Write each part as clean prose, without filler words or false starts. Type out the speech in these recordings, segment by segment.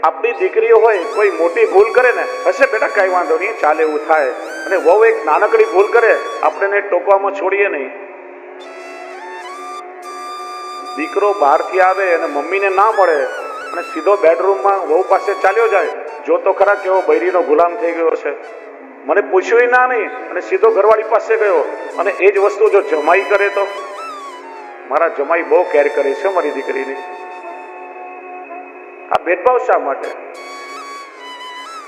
આપણી દીકરીઓ હોય કોઈ મોટી ભૂલ કરે ને, હશે બેટા કાંઈ વાંધો નહીં, ચાલે એવું થાય, અને વહુ એક નાનકડી ભૂલ કરે, આપણે એને ટોકવામાં છોડીએ નહીં. દીકરો બહારથી આવે અને મમ્મીને ના મળે અને સીધો બેડરૂમમાં વહુ પાસે ચાલ્યો જાય, જો તો ખરા કેવો બૈરીનો ગુલામ થઈ ગયો છે, મને પૂછ્યું ના નહીં, અને સીધો ઘરવાળી પાસે ગયો. અને એ જ વસ્તુ જો જમાઈ કરે તો, મારા જમાઈ બહુ કેર કરે છે મારી દીકરીની. આ ભેદભાવ શા માટે?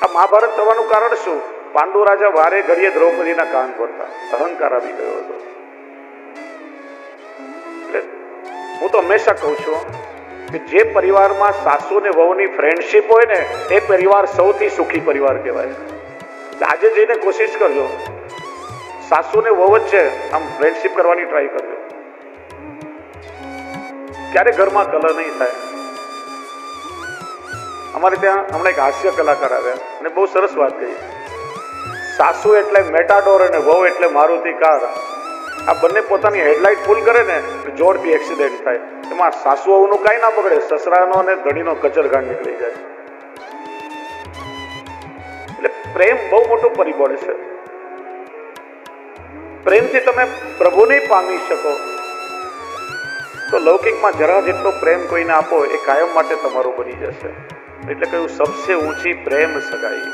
આ મહાભારત થવાનું કારણ શું? પાંડુ રાજા વારે ઘડીએ દ્રૌપદીના કાન ભરતા, અહંકાર આવી ગયો હતો. હું તો હંમેશા કહું છું કે જે પરિવારમાં સાસુ ને વહુની ફ્રેન્ડશીપ હોય ને, એ પરિવાર સૌથી સુખી પરિવાર કહેવાય. આજે જઈને કોશિશ કરજો, સાસુ ને વહુ છે આમ ફ્રેન્ડશીપ કરવાની ટ્રાય કરજો, ક્યારે ઘરમાં કલહ નહીં થાય. અમારે ત્યાં હમણાં એક હાસ્ય કલાકાર આવ્યા અને બહુ સરસ વાત કહી, સાસુ એટલે મેટાડોર અને વહુ એટલે મારુતિ કાર. આ બંને પોતાની હેડલાઇટ ફૂલ કરે ને જોરથી એક્સિડન્ટ થાય. એમાં સાસુ વહુનું કાંઈ ના બગડે, સસરાનો અને ધણીનો કચરઘાટ નીકળી જાય. એટલે પ્રેમ બહુ મોટું પરિબળ છે. પ્રેમથી તમે પ્રભુને પામી શકો તો લૌકિકમાં જરા જેટલો પ્રેમ કોઈને આપો એ કાયમ માટે તમારો બની જશે. એટલે કહ્યું સબસે ઊંચી પ્રેમ સગાઈ.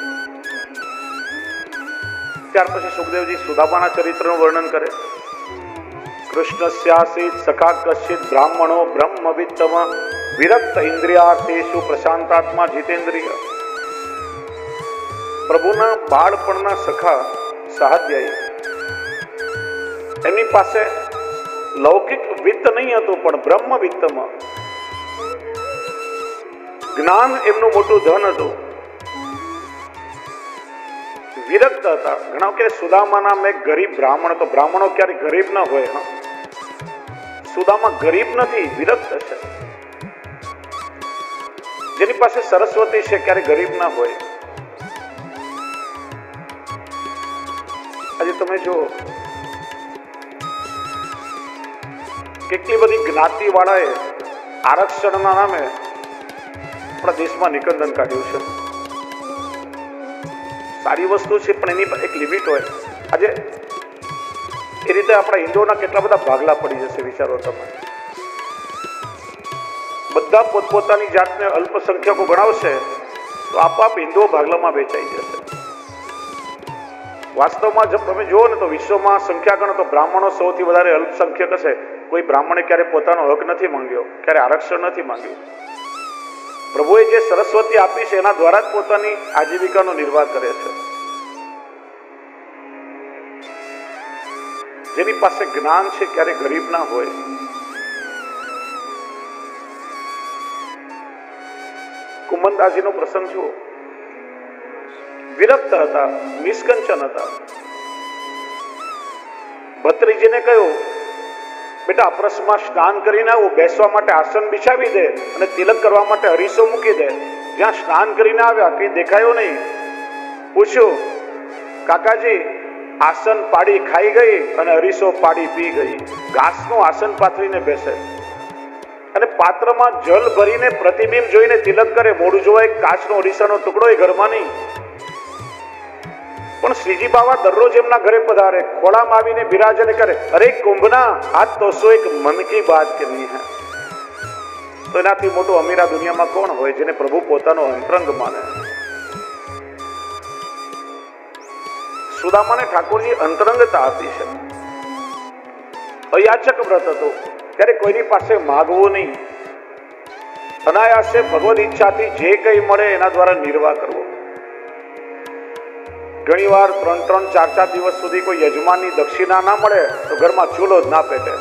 ત્યાર પછી સુખદેવજી સુદામાના ચરિત્રનું વર્ણન કરે. કૃષ્ણસ્યાસીત સખા કશ્ચિત બ્રાહ્મણો બ્રહ્મવિત્તમ વિરક્ત ઇન્દ્રિયાર્થેષુ પ્રશાંતાત્મા જીતેન્દ્રિય. પ્રભુના બાળપણના સખા સહાધ્યાયી, એમની પાસે લૌકિક વિત્ત નહીં હતું, પણ બ્રહ્મ વિત્તમાં જ્ઞાન એમનું મોટું ધન હતું. વિરક્ત હતા. ઘણા કે સુદામા નામ એક ગરીબ બ્રાહ્મણ, તો બ્રાહ્મણો ક્યારે ગરીબ ના હોય. સુદામા ગરીબ નથી, વિરક્ત છે. જેની પાસે સરસ્વતી છે ક્યારે ગરીબ ના હોય. આજે તમે જો કેટલી બધી જ્ઞાતિ વાળાએ આરક્ષણના નામે આપણા દેશમાં નિકંદન કાઢ્યું છે. સારી વસ્તુ છે, પણ એની એક લિમિટ હોય. આજે એ રીતે આપણા હિન્દુઓના કેટલા બધા ભાગલા પડી જશે, વિચારો તમે. બધા પોતપોતાની જાતને અલ્પસંખ્યકો ગણાવશે તો આપોઆપ હિન્દુઓ ભાગલામાં વેચાઈ જશે. વાસ્તવમાં જો તમે જુઓ ને તો વિશ્વમાં સંખ્યા ગણો તો બ્રાહ્મણો સૌથી વધારે અલ્પસંખ્યક હશે. કોઈ બ્રાહ્મણે ક્યારે પોતાનો હક નથી માંગ્યો, ક્યારે આરક્ષણ નથી માંગ્યું. પ્રભુએ જે સરસ્વતી આપી છે એના દ્વારા જ પોતાની આજીવિકાનો નિર્વાહ કરે છે. જેની પાસે જ્ઞાન છે ક્યારે ગરીબ ના હોય. કુંભનદાસજીનો પ્રસંગ જુઓ. વિરક્ત હતા, નિષ્કંચન હતા. ભત્રીજીને કહ્યું, બેટા અપરસમાં સ્નાન કરીને આવું, બેસવા માટે આસન બિછાવી દે અને તિલક કરવા માટે અરીસો મૂકી દે. જ્યાં સ્નાન કરીને આવ્યા કઈ દેખાયો નહીં. પૂછ્યું, કાકાજી આસન પાડી ખાઈ ગઈ અને અરીસો પાડી પી ગઈ. ઘાસનું આસન પાથરીને બેસે અને પાત્રમાં જલ ભરીને પ્રતિબિંબ જોઈને તિલક કરે. મોઢું જોવા એક કાચનો અરીસાનો ટુકડો એ ઘરમાં નહીં. પણ શ્રીજી બાવા દરરોજ એમના ઘરે પધારે, ખોળામાં આવીને બિરાજને કરે, અરે કુંભના આજ તો સો એક મન કી બાત કે નહીં હે. તો એનાથી મોટું અમીરા દુનિયામાં કોણ હોય જેને પ્રભુ પોતાનો અંતરંગ માને. સુદામાને ઠાકોરજી અંતરંગતા આપી છે. અયાચક વ્રત હતું, ત્યારે કોઈની પાસે માગવું નહીં. અનાયાસે ભગવદ ઈચ્છાથી જે કંઈ મળે એના દ્વારા નિર્વાહ કરવો. ઘણી વાર 3-4 દિવસ સુધી કોઈ યજમાનની દક્ષિણા ના મળે તો ઘરમાં ચૂલો જ ના પેટે.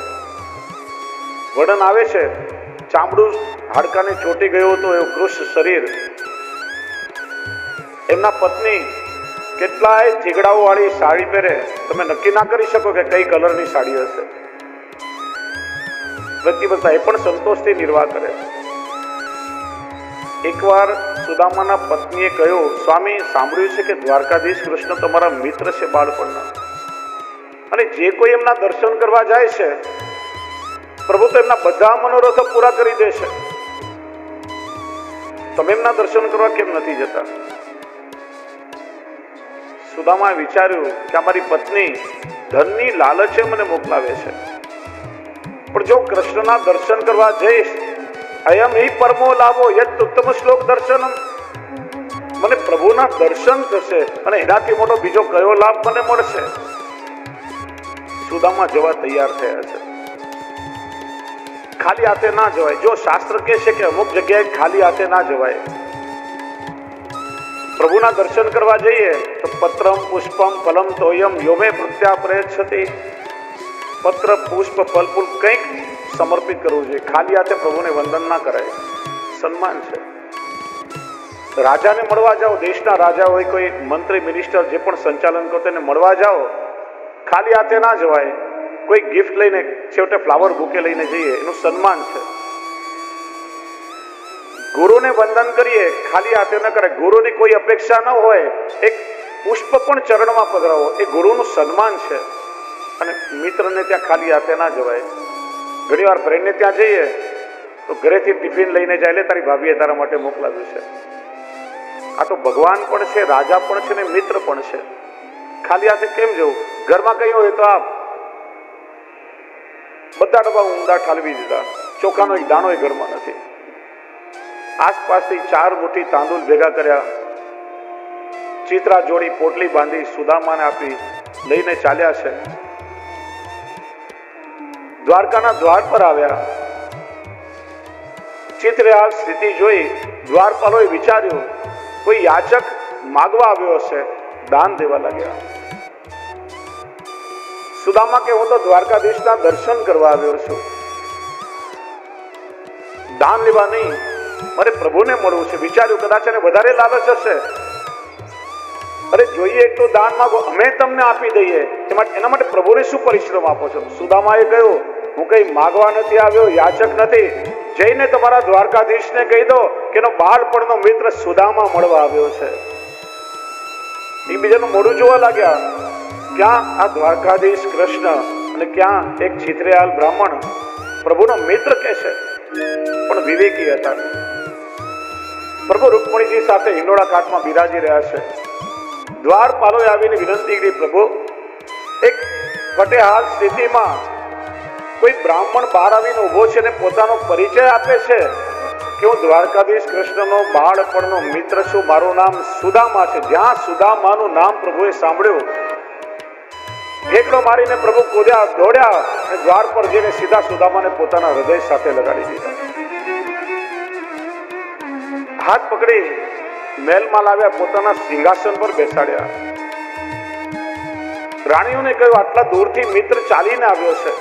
વર્ણન આવે છે, ચામડું હાડકાને ચોટી ગયું હતું એવું કૃષ્ણ શરીર. એમના પત્ની કેટલાય થીગડાઓ વાળી સાડી પહેરે, તમે નક્કી ના કરી શકો કે કઈ કલરની સાડી હશે. પ્રતિબદ્ધતા એ પણ સંતોષથી નિર્વાહ કરે. એકવાર સુદામાના પત્નીએ કહ્યું, સ્વામી સાંભળ્યું છે કે દ્વારકાધીશ કૃષ્ણ તમારા મિત્ર છે બાળપણના, અને જે કોઈ એમના દર્શન કરવા જાય છે પ્રભુ તો એમના બધા મનોરથો પૂરા કરી દે છે. તમે એમના દર્શન કરવા કેમ નથી જતા? સુદામાએ વિચાર્યું કે અમારી પત્ની ધનની લાલચે મને મોકલાવે છે, પણ જો કૃષ્ણના દર્શન કરવા જઈશ, અયમ હિ પરમો લાભો યત ઉત્તમ શ્લોક દર્શનમ, મને પ્રભુના દર્શન થશે અને એનાથી મોટો બીજો કયો લાભ મને મળશે? સુદામા જવા તૈયાર થયા છે. ખાલી હાથે ના જવાય. જો શાસ્ત્ર કહે છે કે અમુક જગ્યાએ ખાલી હાથે ના જવાય. પ્રભુના દર્શન કરવા જઈએ તો પત્રમ પુષ્પમ ફલમ તોયમ યોમે પ્રત્યાપ્રેક્ષતિ, પત્ર પુષ્પ ફલ ફૂલ કંઈક સમર્પિત કરવું જોઈએ. ખાલી હાથે પ્રભુને વંદન ના કરાય. સન્માન છે. રાજાને મળવા જાઓ, દેશના રાજા હોય, કોઈ મંત્રી મિનિસ્ટર જે પણ સંચાલન કરો તેને મળવા જાઓ, ખાલી હાથે ના જવાય. કોઈ ગિફ્ટ લઈને, છેવટે ફ્લાવર બુકે લઈને જઈએ, એનું સન્માન છે. ગુરુને વંદન કરીએ, ખાલી હાથે ન કરે. ગુરુની કોઈ અપેક્ષા ન હોય, એક પુષ્પ પણ ચરણમાં પધરાવો, એ ગુરુનું સન્માન છે. અને મિત્રને ત્યાં ખાલી હાથે ના જવાય. ઘણી વાર ફ્રેન્ડને ત્યાં જઈએ તો ઘરેથી ટિફિન લઈને જાય, એટલે તારી ભાભીએ તારા માટે મોકલાવ્યું છે. આ તો ભગવાન પણ છે, રાજા પણ છે ને મિત્ર પણ છે. ખાલી હાથે કેમ જવું? ઘરમાં કઈ હોય તો આપ બધા ડબ્બા ઊંધા ઠાલવી દીધા, ચોખાનો એક દાણો ઘરમાં નથી. આસપાસથી 4 મુઠ્ઠી તાંદુલ ભેગા કર્યા, ચિત્રા જોડી પોટલી બાંધી સુદામાને આપી, લઈને ચાલ્યા છે. દ્વારકાના દ્વાર પર આવ્યા. ચિત્રહાર સ્થિતિ જોઈ દ્વારપાલોએ વિચાર્યું કોઈ યાચક માગવા આવ્યો હશે, દાન દેવા લાગ્યા. સુદામા કે હું તો દ્વારકાધીશના દર્શન કરવા આવ્યો છું, દાન લેવા નહીં, મારે પ્રભુને મળવું છે. વિચાર્યું કદાચ એને વધારે લાલચ હશે. અરે જોઈએ એટલું દાન માંગો, અમે તમને આપી દઈએ. એના માટે પ્રભુને શું પરિશ્રમ આપો છો? સુદામાએ કહ્યું હું કઈ માગવા નથી આવ્યો, યાચક નથી. જઈને તમારા દ્વારકાધીશને કહી દો કે એનો બાળપણનો મિત્ર સુદામા મળવા આવ્યો છે. એકબીજાનું મોઢું જોવા લાગ્યા. ક્યાં આ દ્વારકાધીશ કૃષ્ણ અને ક્યાં એક ચિત્રયાલ બ્રાહ્મણ પ્રભુનો મિત્ર કે છે, પણ વિવેકી હતા. પ્રભુ રૂકમણીજી સાથે હિંડોળા ઘાટમાં બિરાજી રહ્યા છે. દ્વારપાલોએ આવીને વિનંતી કરી, પ્રભુ એક ફટેહાલ સ્થિતિમાં કોઈ બ્રાહ્મણ બહાર આવીને ઉભો છે અને પોતાનો પરિચય આપે છે કે હું દ્વારકાધીશ કૃષ્ણનો બાળપણનો મિત્ર છું, મારું નામ સુદામા છે. જ્યાં સુદામાનું નામ પ્રભુએ સાંભળ્યું, ઠેકડો મારીને પ્રભુ કૂદ્યા, દોડ્યા અને દ્વાર પર જઈને સીધા સુદામાને પોતાના હૃદય સાથે લગાડી દીધા. હાથ પકડી મહેલમાં લાવ્યા, પોતાના સિંહાસન પર બેસાડ્યા. રાણીઓને કહ્યું આટલા દૂરથી મિત્ર ચાલીને આવ્યો છે,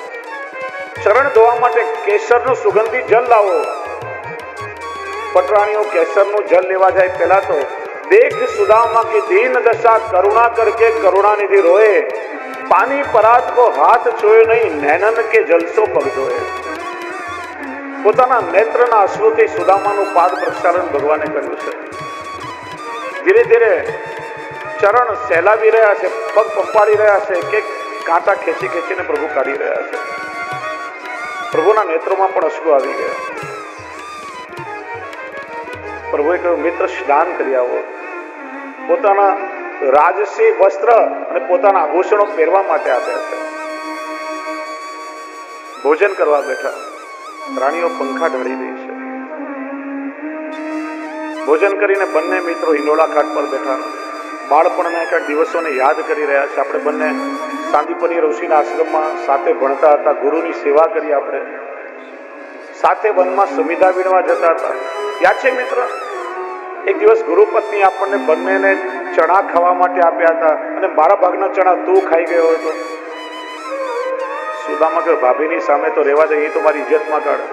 ચરણ ધોવા માટે કેસરનું સુગંધી જલ લાવો. પટરાણીઓ કેસરનું જલ લેવા જાય પહેલા તો દેખ સુદામા की दीन दशा करुणा करके करुणानिधि रोए, पानी परात को हाथ छुए नहीं, नैनन के जलसो पग धोए. પોતાના નેત્રના અશ્રુથી સુદામાનું પાદ પ્રક્ષાલન ભગવાને કર્યું છે. ધીરે ધીરે ચરણ સહેલાવી રહ્યા છે, પગ પંપાડી રહ્યા છે, કે કાંટા ખેંચી ખેંચીને પ્રભુ કાઢી રહ્યા છે. પ્રભુના નેત્રોમાં પણ અશ્રુ આવી ગયા. પ્રભુએ કહ્યું મિત્ર સ્નાન કરી આવો. પોતાના રાજસી વસ્ત્ર અને પોતાના આભૂષણો પહેરવા માટે આપ્યા છે. ભોજન કરવા બેઠા. રાણીઓ પંખા ઢળી રહી છે. ભોજન કરીને બંને મિત્રો હિંડોળા ઘાટ પર બેઠા બાળપણના એક દિવસોને યાદ કરી રહ્યા છે. આપણે બંને સાંદીપની ઋષિના આશ્રમમાં સાથે ભણતા હતા, ગુરુની સેવા કરી, આપણે સાથે વનમાં સમિધા વીણવા જતા હતા. યાદ છે મિત્ર? એક દિવસ ગુરુ પત્ની આપણને બંનેને ચણા ખાવા માટે આપ્યા હતા અને મારા ભાગના ચણા તું ખાઈ ગયો હતો. સુદામા કે ભાભીની સામે તો રહેવા દે, એ તો મારી ઇજ્જતમાં કાઢ.